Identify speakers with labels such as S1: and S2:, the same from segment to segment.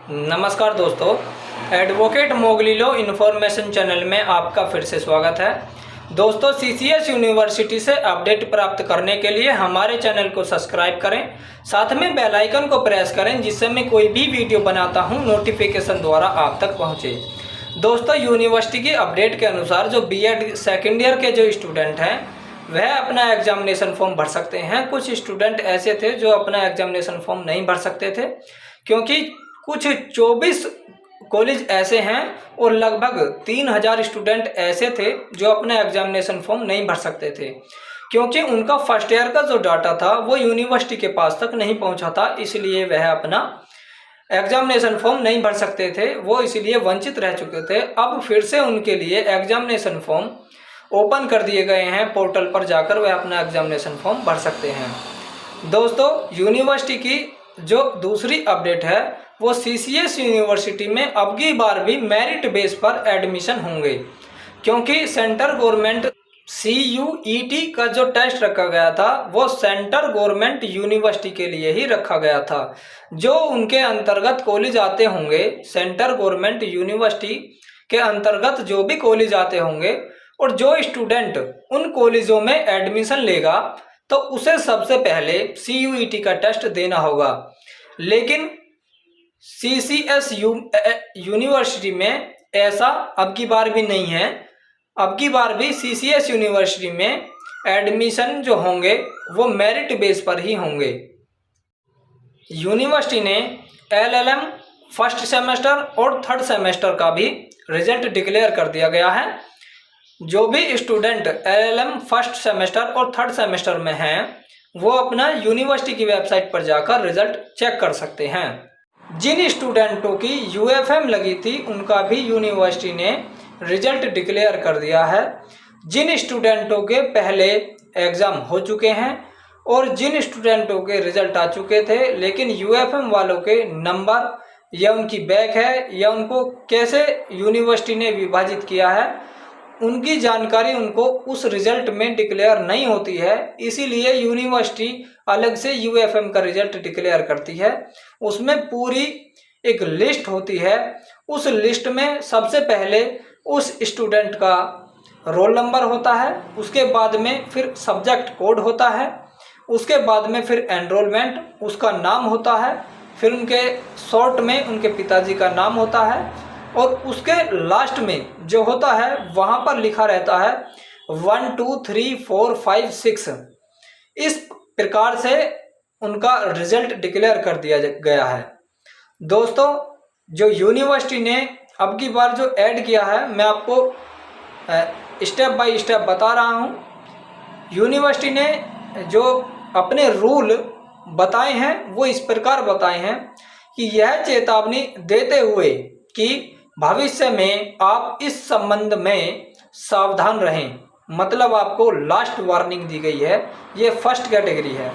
S1: नमस्कार दोस्तों, advocate Mowgli law information channel में आपका फिर से स्वागत है। दोस्तों, सीसीएस यूनिवर्सिटी से अपडेट प्राप्त करने के लिए हमारे चैनल को सब्सक्राइब करें, साथ में बेल आइकन को प्रेस करें जिससे मैं कोई भी वीडियो बनाता हूं नोटिफिकेशन द्वारा आप तक पहुंचे। दोस्तों, यूनिवर्सिटी की अपडेट के अनुसार जो बीएड सेकेंड ईयर के जो स्टूडेंट हैं वह अपना एग्जामिनेशन फॉर्म भर सकते हैं। कुछ स्टूडेंट ऐसे थे जो अपना एग्जामिनेशन फॉर्म नहीं भर सकते थे क्योंकि कुछ 24 कॉलेज ऐसे हैं और लगभग 3000 स्टूडेंट ऐसे थे जो अपना एग्जामिनेशन फॉर्म नहीं भर सकते थे क्योंकि उनका फर्स्ट ईयर का जो डाटा था वो यूनिवर्सिटी के पास तक नहीं पहुंचा था, इसलिए वह अपना एग्जामिनेशन फॉर्म नहीं भर सकते थे, वो इसलिए वंचित रह चुके थे। अब फिर से उनके लिए एग्जामिनेशन फॉर्म ओपन कर दिए गए हैं, पोर्टल पर जाकर वह अपना एग्जामिनेशन फॉर्म भर सकते हैं। दोस्तों, यूनिवर्सिटी की जो दूसरी अपडेट है वो सीसीएस यूनिवर्सिटी में अब की बार भी मेरिट बेस पर एडमिशन होंगे क्योंकि सेंटर गवर्नमेंट CUET का जो टेस्ट रखा गया था वो सेंटर गवर्नमेंट यूनिवर्सिटी के लिए ही रखा गया था। जो उनके अंतर्गत कॉलेज आते होंगे, सेंटर गवर्नमेंट यूनिवर्सिटी के अंतर्गत जो भी कॉलेज आते होंगे और जो स्टूडेंट उन कॉलेजों में एडमिशन लेगा तो उसे सबसे पहले CUET का टेस्ट देना होगा। लेकिन CCS यूनिवर्सिटी में ऐसा अब की बार भी नहीं है। अब की बार भी CCS यूनिवर्सिटी में एडमिशन जो होंगे वो मेरिट बेस पर ही होंगे। यूनिवर्सिटी ने LLM फर्स्ट सेमेस्टर और थर्ड सेमेस्टर का भी रिजल्ट डिक्लेयर कर दिया गया है। जो भी स्टूडेंट LLM फर्स्ट सेमेस्टर और थर्ड सेमेस्टर में हैं वो अपना यूनिवर्सिटी की वेबसाइट पर जाकर रिजल्ट चेक कर सकते हैं। जिन स्टूडेंटों की UFM लगी थी उनका भी यूनिवर्सिटी ने रिजल्ट डिक्लेयर कर दिया है। जिन स्टूडेंटों के पहले एग्ज़ाम हो चुके हैं और जिन स्टूडेंटों के रिजल्ट आ चुके थे लेकिन UFM वालों के नंबर या उनकी बैक है या उनको कैसे यूनिवर्सिटी ने विभाजित किया है उनकी जानकारी उनको उस रिजल्ट में डिक्लेयर नहीं होती है, इसीलिए यूनिवर्सिटी अलग से UFM का रिजल्ट डिक्लेयर करती है। उसमें पूरी एक लिस्ट होती है, उस लिस्ट में सबसे पहले उस स्टूडेंट का रोल नंबर होता है, उसके बाद में फिर सब्जेक्ट कोड होता है, उसके बाद में फिर एनरोलमेंट उसका नाम होता है, फिर उनके शॉर्ट में उनके पिताजी का नाम होता है और उसके लास्ट में जो होता है वहाँ पर लिखा रहता है 1 2 3 4 5 6। इस प्रकार से उनका रिजल्ट डिक्लेयर कर दिया गया है। दोस्तों, जो यूनिवर्सिटी ने अब की बार जो ऐड किया है मैं आपको स्टेप बाय स्टेप बता रहा हूँ। यूनिवर्सिटी ने जो अपने रूल बताए हैं वो इस प्रकार बताए हैं कि यह चेतावनी देते हुए कि भविष्य में आप इस संबंध में सावधान रहें, मतलब आपको लास्ट वार्निंग दी गई है। ये फर्स्ट कैटेगरी है,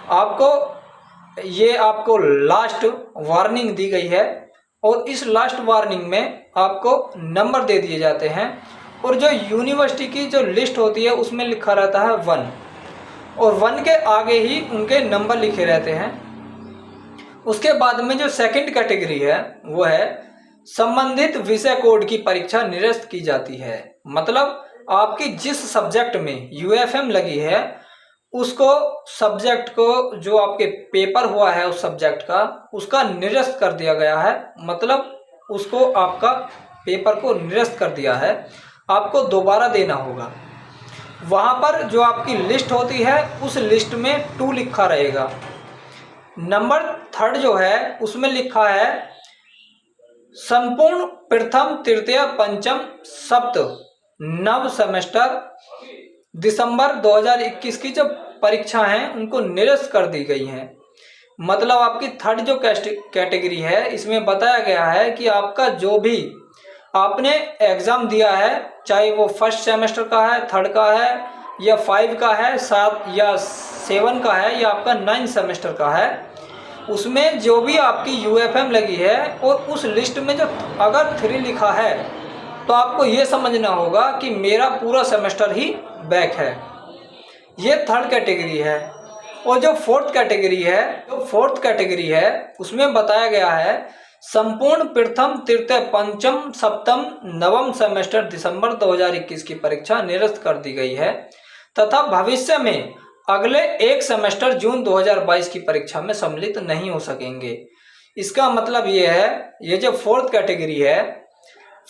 S1: आपको लास्ट वार्निंग दी गई है और इस लास्ट वार्निंग में आपको नंबर दे दिए जाते हैं और जो यूनिवर्सिटी की जो लिस्ट होती है उसमें लिखा रहता है 1 और 1 के आगे ही उनके नंबर लिखे रहते हैं। उसके बाद में जो सेकंड कैटेगरी है वो है संबंधित विषय कोड की परीक्षा निरस्त की जाती है, मतलब आपकी जिस सब्जेक्ट में UFM लगी है उसको सब्जेक्ट को जो आपके पेपर हुआ है उस सब्जेक्ट का उसका निरस्त कर दिया गया है, मतलब उसको आपका पेपर को निरस्त कर दिया है, आपको दोबारा देना होगा। वहाँ पर जो आपकी लिस्ट होती है उस लिस्ट में 2 लिखा रहेगा। नंबर थर्ड जो है उसमें लिखा है संपूर्ण प्रथम तृतीय पंचम सप्त नव सेमेस्टर दिसंबर 2021 की जो परीक्षा हैं उनको निरस्त कर दी गई हैं। मतलब आपकी थर्ड जो कैटेगरी है इसमें बताया गया है कि आपका जो भी आपने एग्ज़ाम दिया है, चाहे वो फर्स्ट सेमेस्टर का है, थर्ड का है या 5 का है, 7 या 7 का है या आपका 9 सेमेस्टर का है, उसमें जो भी आपकी UFM लगी है और उस लिस्ट में जो अगर 3 लिखा है तो आपको ये समझना होगा कि मेरा पूरा सेमेस्टर ही बैक है। ये थर्ड कैटेगरी है। और जो फोर्थ कैटेगरी है उसमें बताया गया है संपूर्ण प्रथम तृतीय पंचम सप्तम नवम सेमेस्टर दिसंबर 2021 की परीक्षा निरस्त कर दी गई है तथा भविष्य में अगले एक सेमेस्टर जून 2022 की परीक्षा में सम्मिलित नहीं हो सकेंगे। इसका मतलब ये है, ये जो फोर्थ कैटेगरी है,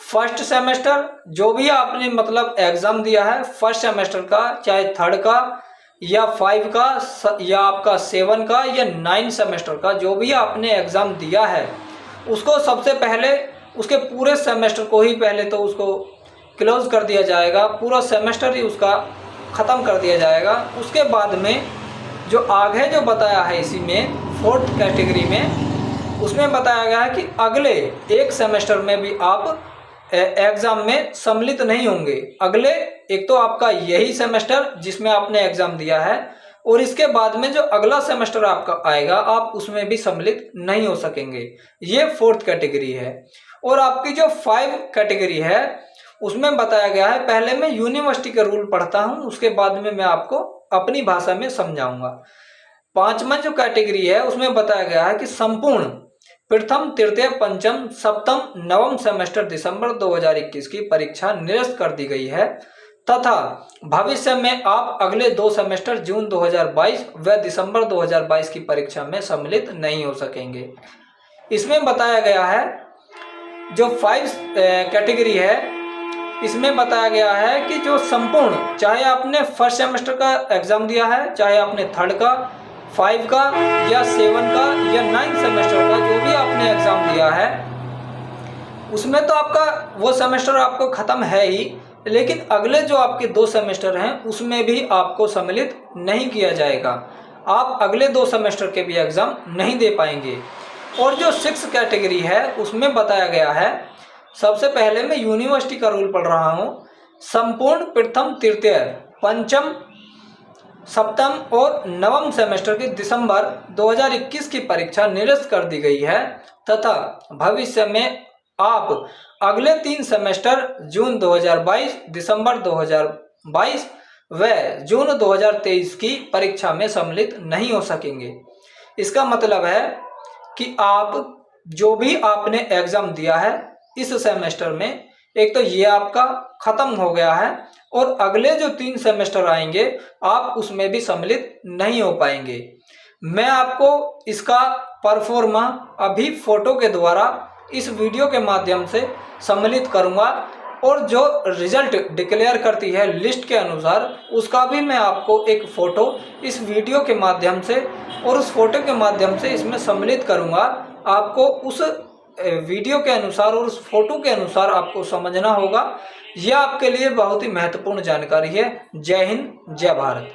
S1: फर्स्ट सेमेस्टर जो भी आपने मतलब एग्जाम दिया है फर्स्ट सेमेस्टर का, चाहे थर्ड का या 5 का या आपका 7 का या 9 सेमेस्टर का, जो भी आपने एग्जाम दिया है उसको सबसे पहले उसके पूरे सेमेस्टर को ही पहले तो उसको क्लोज कर दिया जाएगा, पूरा सेमेस्टर ही उसका ख़त्म कर दिया जाएगा। उसके बाद में जो आगे जो बताया है इसी में फोर्थ कैटेगरी में, उसमें बताया गया है कि अगले एक सेमेस्टर में भी आप एग्ज़ाम में सम्मिलित नहीं होंगे। अगले एक तो आपका यही सेमेस्टर जिसमें आपने एग्ज़ाम दिया है और इसके बाद में जो अगला सेमेस्टर आपका आएगा आप उसमें भी सम्मिलित नहीं हो सकेंगे। ये फोर्थ कैटेगरी है। और आपकी जो 5 कैटेगरी है उसमें बताया गया है, पहले मैं यूनिवर्सिटी का रूल पढ़ता हूँ उसके बाद में मैं आपको अपनी भाषा में समझाऊंगा। 5वां जो कैटेगरी है उसमें बताया गया है कि संपूर्ण प्रथम तृतीय पंचम सप्तम नवम सेमेस्टर दिसंबर 2021 की परीक्षा निरस्त कर दी गई है तथा भविष्य में आप अगले 2 सेमेस्टर जून 2022 व दिसंबर 2022 की परीक्षा में सम्मिलित नहीं हो सकेंगे। इसमें बताया गया है जो 5 कैटेगरी है, इसमें बताया गया है कि जो संपूर्ण, चाहे आपने फर्स्ट सेमेस्टर का एग्ज़ाम दिया है, चाहे आपने थर्ड का, 5 का या 7 का या 9 सेमेस्टर का जो भी आपने एग्ज़ाम दिया है उसमें तो आपका वो सेमेस्टर आपको ख़त्म है ही, लेकिन अगले जो आपके 2 सेमेस्टर हैं उसमें भी आपको सम्मिलित नहीं किया जाएगा। आप अगले 2 सेमेस्टर के भी एग्ज़ाम नहीं दे पाएंगे। और जो 6 कैटेगरी है उसमें बताया गया है, सबसे पहले मैं यूनिवर्सिटी का रूल पढ़ रहा हूँ, संपूर्ण प्रथम तृतीय पंचम सप्तम और नवम सेमेस्टर की दिसंबर 2021 की परीक्षा निरस्त कर दी गई है तथा भविष्य में आप अगले 3 सेमेस्टर जून 2022, दिसंबर 2022 व जून 2023 की परीक्षा में सम्मिलित नहीं हो सकेंगे। इसका मतलब है कि आप जो भी आपने एग्ज़ाम दिया है इस सेमेस्टर में, एक तो ये आपका ख़त्म हो गया है और अगले जो 3 सेमेस्टर आएंगे आप उसमें भी सम्मिलित नहीं हो पाएंगे। मैं आपको इसका परफॉर्मा अभी फ़ोटो के द्वारा इस वीडियो के माध्यम से सम्मिलित करूंगा और जो रिजल्ट डिक्लेयर करती है लिस्ट के अनुसार उसका भी मैं आपको एक फ़ोटो इस वीडियो के माध्यम से और उस फोटो के माध्यम से इसमें सम्मिलित करूंगा। आपको उस वीडियो के अनुसार और उस फोटो के अनुसार आपको समझना होगा। यह आपके लिए बहुत ही महत्वपूर्ण जानकारी है। जय हिंद, जय भारत।